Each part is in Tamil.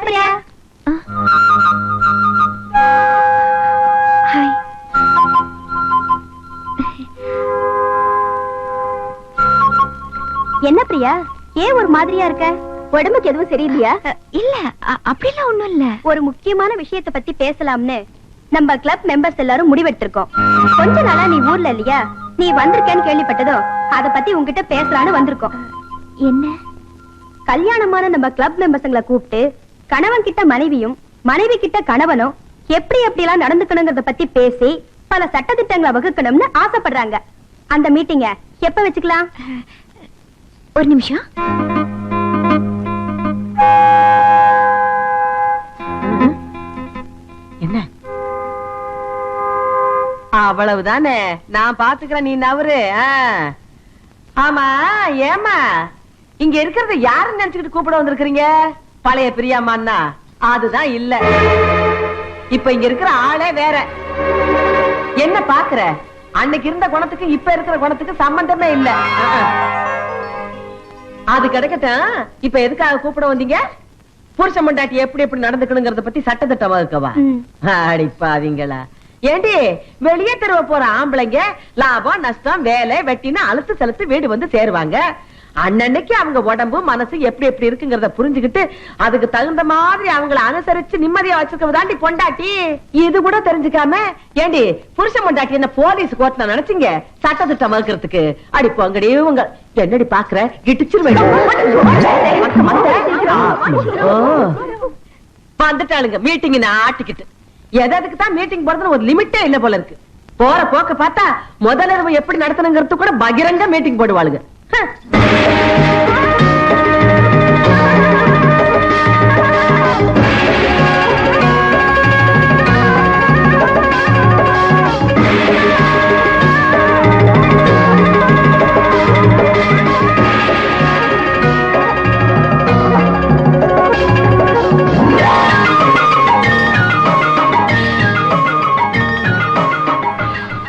பிரியா. ஹாய். என்ன பிரியா, ஏன் ஒரு மாதிரியா இருக்க? உடம்புக்கு எதுவும் சரியில்லையா? இல்ல, அப்படிலாம் ஒண்ணும் இல்ல. ஒரு முக்கியமான விஷயத்தை பத்தி பேசலாம்னு நம்ம கிளப் மெம்பர்ஸ் எல்லாரும் முடிவெடுத்திருக்கோம். கொஞ்ச நாளா நீ ஊர்ல இல்லையா, நீ வந்திருக்கேன்னு கேள்விப்பட்டதோ அத பத்தி உங்ககிட்ட பேசலான்னு வந்திருக்கோம். என்ன? கல்யாணமான நம்ம கிளப் மெம்பர்ஸ்ங்களை கூப்பிட்டு கணவன் கிட்ட மனைவியும் மனைவி கிட்ட கணவனும் எப்படி எப்படி எல்லாம் நடந்துக்கணுங்கிறத பத்தி பேசி பல சட்டதிட்டங்களை வகுக்கணும்னு ஆசைப்படுறாங்க. அந்த மீட்டிங்க எப்ப வச்சுக்கலாம்? ஒரு நிமிஷம். என்ன? அவ்வளவுதானே, நான் பாத்துக்கிறேன், நீ நவரு. ஆமா, ஏமா இங்க இருக்கிறத யாருன்னு நினைச்சுக்கிட்டு கூப்பிட வந்திருக்கீங்க? பழைய பிரியாமான்னா அதுதான் இல்ல. இப்ப இங்க இருக்கிற ஆளே வேற. என்ன பாக்குற? அன்னைக்கு இருந்த குணத்துக்கு இப்ப இருக்கிற குணத்துக்கு சம்பந்தமே இல்ல. அது கிடைக்கட்டும். இப்ப எதுக்காக கூப்பிட வந்தீங்க? புருஷ மண்டாட்டி எப்படி எப்படி நடந்துக்கணுங்கிறத பத்தி சட்டத்திட்டமா இருக்கவா? அடிப்பாவீங்களா? ஏண்டி, வெளியே தெருவ போற ஆம்பளைங்க லாபம் நஷ்டம் வேலை வெட்டின்னு அழுத்து செலுத்து வீடு வந்து சேருவாங்க. அன்னன்னைக்கு அவங்க உடம்பு மனசு எப்படி எப்படி இருக்குங்கிறத புரிஞ்சுக்கிட்டு அதுக்கு தகுந்த மாதிரி அவங்களை அனுசரிச்சு நிம்மதியா வச்சிருக்கதாண்டி பொண்டாட்டி. இது கூட தெரிஞ்சுக்காம ஏண்டி புருஷ பொண்டாட்டி என்ன போலீஸ் கோர்ட்ல நினைச்சீங்க சட்டத்திட்டம் வகுக்கிறதுக்கு? அடி போங்கடி. உங்க என்னடி பாக்குற? கிட்டிச்சிருவேன். வந்துட்டாளுங்க மீட்டிங் ஆட்டிக்கிட்டு. எதுக்கு தான் மீட்டிங் போறதுன்னு ஒரு லிமிட்டே இல்ல போல இருக்கு. போற போக்க பார்த்தா முதலிரவு எப்படி நடத்தணுங்கிறது கூட பகிரங்க மீட்டிங் போடுவாளுங்க.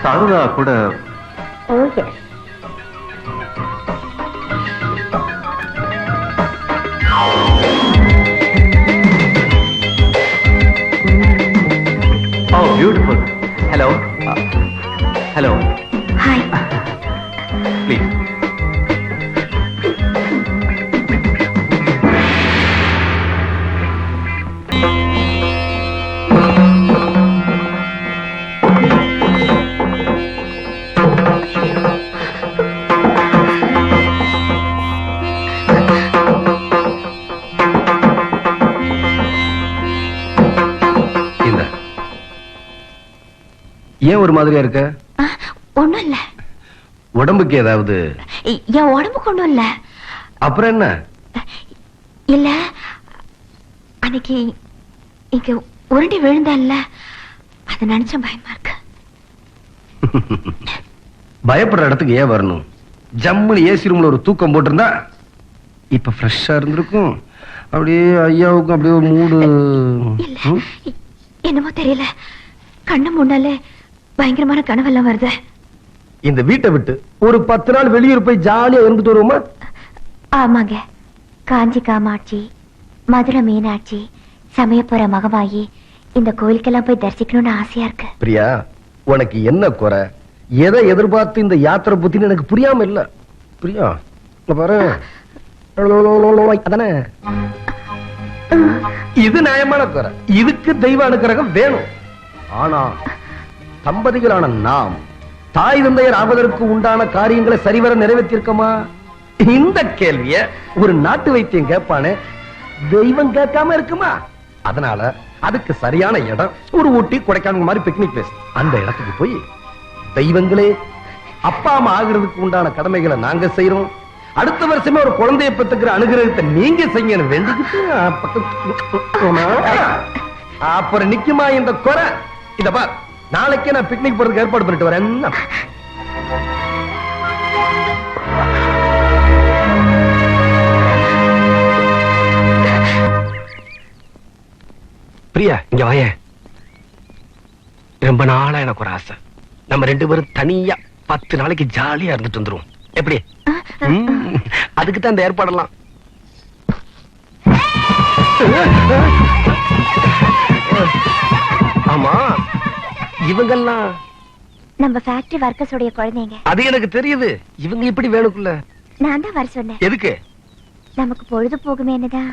சாரதா கூட beautiful. Hello. Hello. Hi. Please. ஏன் ஒரு மாதிரியா இருக்க? ஒண்ணும் இல்ல. உடம்புக்கு ஏதாவது? என் உடம்புக்கு ஒண்ணும் இல்ல. அப்புறம் என்ன? இல்ல, அன்னைக்கு இங்க உருண்டி விழுந்தல்ல, அத நினைச்ச பயமா இருக்கு. பயப்படுற இடத்துக்கு ஏன் வரணும்? ஜம்முன்னு ஏசி ரூம்ல ஒரு தூக்கம் போட்டிருந்தா இப்ப ஃப்ரெஷ்ஷா இருந்திருக்கும். அப்படியே ஐயாவுக்கும் அப்படியே ஒரு மூடு. என்னமோ தெரியல, கண்ணு முன்னாலே பயங்கரமான கனவெல்லாம் வருது. இந்த வீட்டை விட்டு ஒரு 10 நாள் வெளியூர் போய் ஜாலியா இருந்துட்டு வருவோமா? ஆமாங்க. காஞ்சி காமாட்சி, மதுரை மீனாட்சி, சமயப்புற மகமாயி, இந்த கோயிலுக்கெல்லாம் போய் தரிசிக்கணும்னு ஆசையா இருக்கு. பிரியா, உனக்கு என்ன குறை? எதை எதிர்பார்த்து இந்த யாத்திரை புத்தின்னு எனக்கு புரியாம இல்ல. பிரியா பாரு, அதானே இது நியாயமான குறை. இதுக்கு தெய்வ அனுக்கிரகம் வேணும். ஆனா தம்பதிகளான நாம் தாய் தந்தையர் ஆவதற்கு உண்டான காரியங்களை சரிவர நிறைவேற்றிருக்கோமா? இந்த கேள்விய ஒரு நாட்டு வைத்தியம் கேட்பானே, தெய்வம் கேட்காம இருக்குமா? அதனால அதுக்கு சரியான இடம் ஒரு ஊட்டி கொடைக்கானல் மாதிரி பிக்னிக் பிளேஸ். அந்த இடத்துக்கு போய் தெய்வங்களே, அப்பா அம்மா ஆகிறதுக்கு உண்டான கடமைகளை நாங்க செய்யறோம், அடுத்த வருஷமே ஒரு குழந்தையை பெற்றுக்கிற அனுகிரகத்தை நீங்க செய்யணும் வேண்டிக்கிட்டு அப்புறம் நிக்குமா இந்த குறை? இத பார், நாளைக்கே நான் பிக்னிக் போறதுக்கு ஏற்பாடு பண்ணிட்டு வரேன். பிரியா, இங்க வாய. ரொம்ப நாளா எனக்கு ஒரு ஆசை. நம்ம 2 பேரும் தனியா 10 நாளைக்கு ஜாலியா இருந்துட்டு வந்துருவோம். எப்படி? அதுக்கு தான் இந்த ஏற்பாடெல்லாம். ஆமா, இவங்கெல்லாம் நம்ம ஃபேக்டரி வர்க்கர்ஸ் உடைய குழந்தைங்க. அது எனக்கு தெரியுது. இவங்க இப்படி வேணுக்குள்ள நான் தான் வர சொன்னேன். எதுக்கு? நமக்கு பொழுது போகுமே என்னதான்.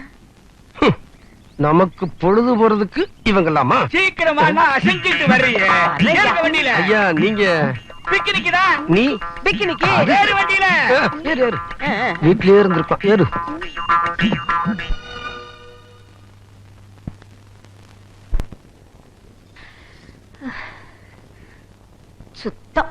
நமக்கு பொழுது போறதுக்கு இவங்கலாமா? சீக்கிரமா நான் செஞ்சுட்டு வர்றீங்க. ஏறுங்க வண்டியில. ஐயா நீங்க பிக்னிக்கு தான். நீ பிக்னிக்கு ஏறு வண்டியில. ஏறு ஏறு. வீட்லயே இருந்திருப்பான். ஏறு. சுத்தம்.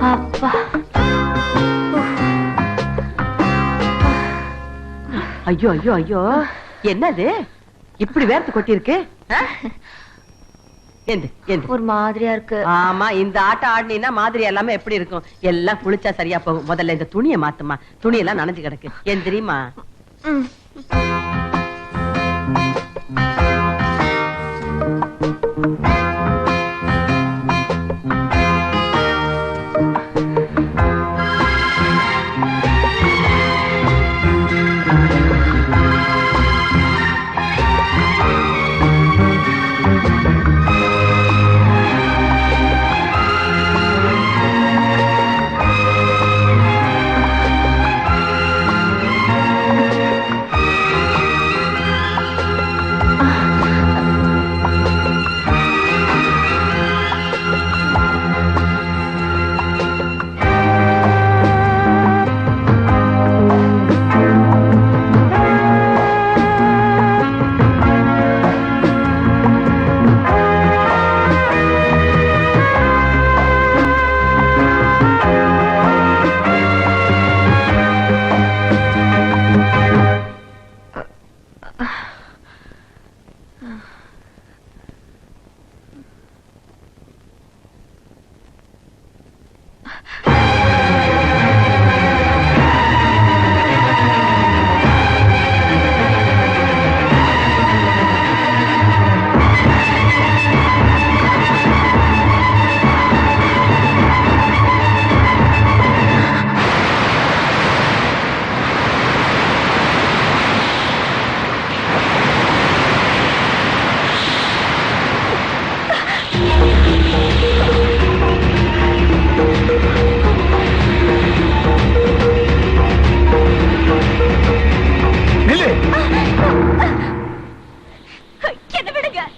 அப்பா. ஐயோ ஐயோ ஐயோ, என்னது இப்படி வேர்த்து கொட்டி இருக்கு? ஒரு மாதிரியா இருக்கு. ஆமா, இந்த ஆட்டம் ஆடினா மாதிரி எல்லாமே எப்படி இருக்கும்? எல்லாம் குளிச்சா சரியா போகும். முதல்ல இந்த துணியை மாத்துமா, துணியெல்லாம் நனைஞ்சு கிடக்கு. ஏன் தெரியுமா?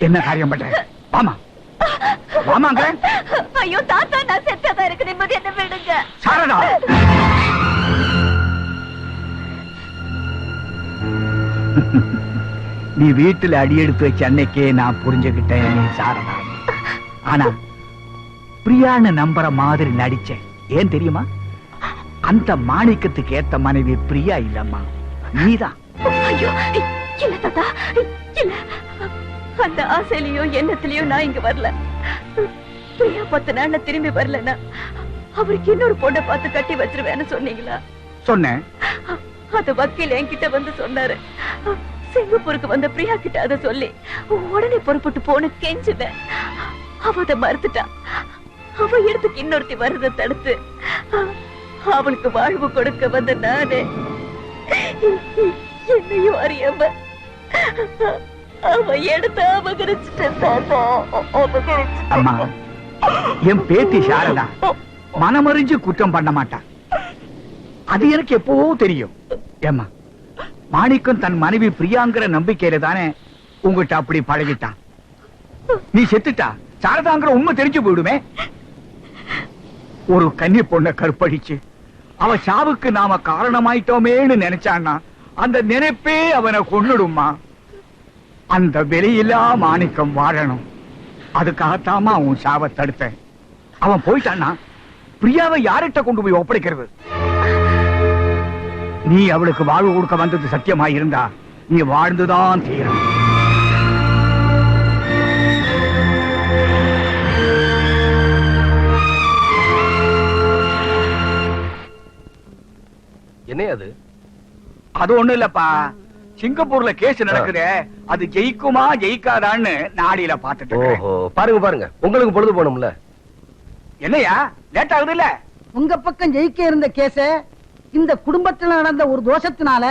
என்ன காரியம் பண்ற? வாமா வாமாங்க. ஐயோ தாத்தா, நான் செத்ததா இருக்கு. நிம்மதி என்ன விடுங்க. சாரதா, நீ வீட்டுல அடியெடுத்து வச்ச அன்னைக்கே நான் புரிஞ்சுக்கிட்டேன் நீ சாரதா. ஆனா பிரியான்னு நம்புற மாதிரி நடிச்சேன். ஏன் தெரியுமா? அந்த மாணிக்கத்துக்கு ஏத்த மனைவி பிரியா இல்லம்மா, நீதான். ஐயோ இல்ல தாத்தா, இல்ல. அந்த ஆசையிலயோ எண்ணத்திலயோ நான் இங்க வரல. பிரியா 10 நாள்ல திரும்பி வரலன்னா அவருக்கு இன்னொரு பொண்ணை பார்த்து கட்டி வச்சிருவேன்னு சொன்னீங்களா? சொன்னேன். அது வக்கீல் என்கிட்ட வந்து சொன்னாரு. சிங்கப்பூருக்கு வந்த பிரியா கிட்ட அதை சொல்லி உடனே புறப்பட்டு போன கெஞ்சுவேன். அவ அதை மறுத்துட்டா. அவ இடத்துக்கு இன்னொருத்தி வர்றதை தடுத்து அவளுக்கு வாழ்வு கொடுக்க வந்த நானே என்னையும் அறியாம அவ எடுத்து அபகரிச்சுட்டேன் தாத்தா. அம்மா, என் பேத்தி சாரதா மனமறிஞ்சு குற்றம் பண்ண மாட்டான். அது எனக்கு எப்பவோ தெரியும். ஏம்மா, மாணிக்கம் தன் மனைவி பிரியாங்கிற நம்பிக்கையில தானே உங்ககிட்ட அப்படி பழகிட்டான். நீ செத்துட்டா சாரதாங்கிற உண்மை தெரிஞ்சு போயிடுமே. ஒரு கன்னி பொண்ண கற்பழிச்சு அவ சாவுக்கு நாம காரணமாயிட்டோமேன்னு நினைச்சான்னா அந்த நினைப்பே அவனை கொன்னுடுமா. அந்த வெளியில்லா மாணிக்கம் வாழணும். அதுக்காகத்தாமா உன் சாவை தடுத்தேன். அவன் போயிட்டான்னா பிரியாவை யார்கிட்ட கொண்டு போய் ஒப்படைக்கிறது? நீ அவளுக்கு வாழ்வு கொடுக்க வந்தது சத்தியமா இருந்தா நீ வாழ்ந்துதான் தீரும். என்ன அது? அது ஒண்ணு இல்லப்பா, சிங்கப்பூர்ல கேஸ் நடக்குது, அது ஜெயிக்குமா ஜெயிக்காதான்னு நாடியில பாத்துட்டு இருக்கேன். ஓஹோ, பாருங்க பாருங்க, உங்களுக்கு பொழுது போகணும்ல. என்னையா லேட் ஆகுது இல்ல? உங்க பக்கம் ஜெயிக்க இருந்த கேஸ இந்த குடும்பத்துல நடந்த ஒரு தோஷத்தினால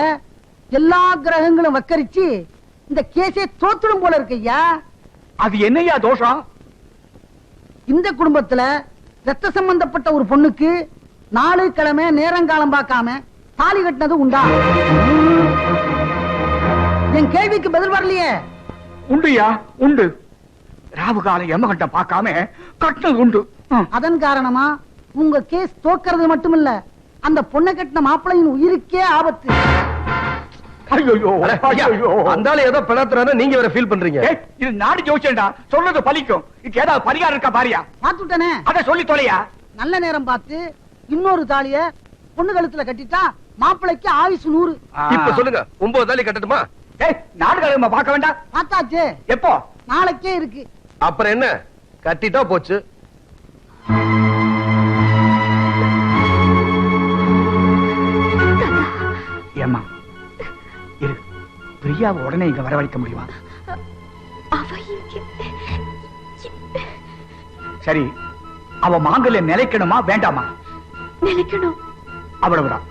எல்லா கிரகங்களும் வக்கரிச்சு இந்த கேஸே தோத்துடும் போல இருக்கு ஐயா. அது என்னையா தோஷம்? இந்த குடும்பத்துல ரத்த சம்பந்தப்பட்ட ஒரு பொண்ணுக்கு 4 கிழமை நேரங்காலம் பார்க்காம தாலி கட்டினது உண்டா? என் கேள்விக்கு பதில் வரலையே. உண்டுயா உண்டு. ராவு காலம் எமகண்ட பார்க்காம கட்டினது உண்டு. அதன் காரணமா உங்க கேஸ் தோக்கிறது மட்டுமில்ல, அந்த பொண்ணை கட்டின மாப்பிள்ளையின் உயிருக்கே ஆபத்து. ஐயோ ஐயோ, அந்தால ஏதோ பிணத்துறாரு, நீங்க வேற ஃபீல் பண்றீங்க. இது நாடு ஜோசியண்டா, சொல்றது பலிக்கும். இதுக்கு ஏதாவது பரிகாரம் இருக்கா பாரியா? பாத்துட்டனே, அத சொல்லி தொலையா. நல்ல நேரம் பார்த்து இன்னொரு தாலிய பொண்ணு கழுத்துல கட்டிட்டா மாப்பிள்ளைக்கு ஆயுசு 100. இப்ப சொல்லுங்க, 9 தாலி கட்டட்டுமா? நாடு கழுவ பார்க்க வேண்டாம். பார்த்தாச்சு, எப்போ? நாளைக்கே இருக்கு. அப்புறம் என்ன, கட்டிட்டா போச்சு. ஏமா இரு, பிரியாவை உடனே இங்க வரவழைக்க முடியுமா? சரி, அவ மாங்கல்யம் நிலைக்கணுமா வேண்டாமா? நினைக்கணும். அவ்வளவுதான்.